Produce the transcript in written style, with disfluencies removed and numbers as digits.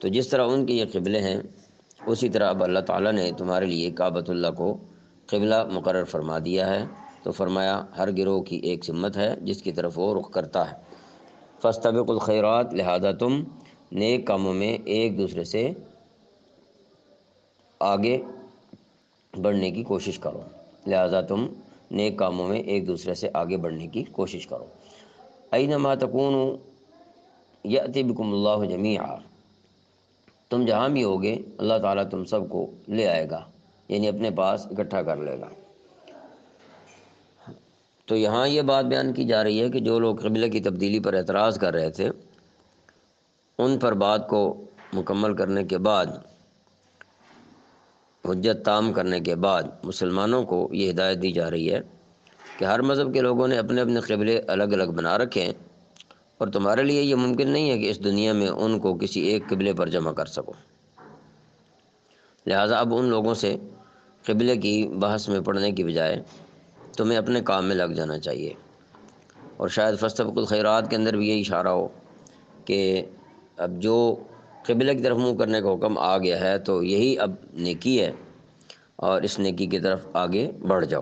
تو جس طرح ان کے یہ قبلے ہیں، اسی طرح اب اللہ تعالیٰ نے تمہارے لیے کعبۃ اللہ کو قبلہ مقرر فرما دیا ہے۔ تو فرمایا ہر گروہ کی ایک سمت ہے جس کی طرف وہ رخ کرتا ہے۔ فاستبقوا الخیرات، لہذا تم نیک کاموں میں ایک دوسرے سے آگے بڑھنے کی کوشش کرو، لہذا تم نیک کاموں میں ایک دوسرے سے آگے بڑھنے کی کوشش کرو۔ اینما تکونوا یأتی بکم اللہ جمیعا، تم جہاں بھی ہوگے اللہ تعالیٰ تم سب کو لے آئے گا، یعنی اپنے پاس اکٹھا کر لے گا۔ تو یہاں یہ بات بیان کی جا رہی ہے کہ جو لوگ قبلے کی تبدیلی پر اعتراض کر رہے تھے، ان پر بات کو مکمل کرنے کے بعد، حجت تام کرنے کے بعد مسلمانوں کو یہ ہدایت دی جا رہی ہے کہ ہر مذہب کے لوگوں نے اپنے اپنے قبلے الگ الگ بنا رکھے ہیں، اور تمہارے لیے یہ ممکن نہیں ہے کہ اس دنیا میں ان کو کسی ایک قبلے پر جمع کر سکو۔ لہٰذا اب ان لوگوں سے قبلے کی بحث میں پڑنے کی بجائے تمہیں اپنے کام میں لگ جانا چاہیے۔ اور شاید فاستبقوا الخیرات کے اندر بھی یہ اشارہ ہو کہ اب جو قبلے کی طرف منہ کرنے کا حکم آ گیا ہے تو یہی اب نیکی ہے، اور اس نیکی کی طرف آگے بڑھ جاؤ۔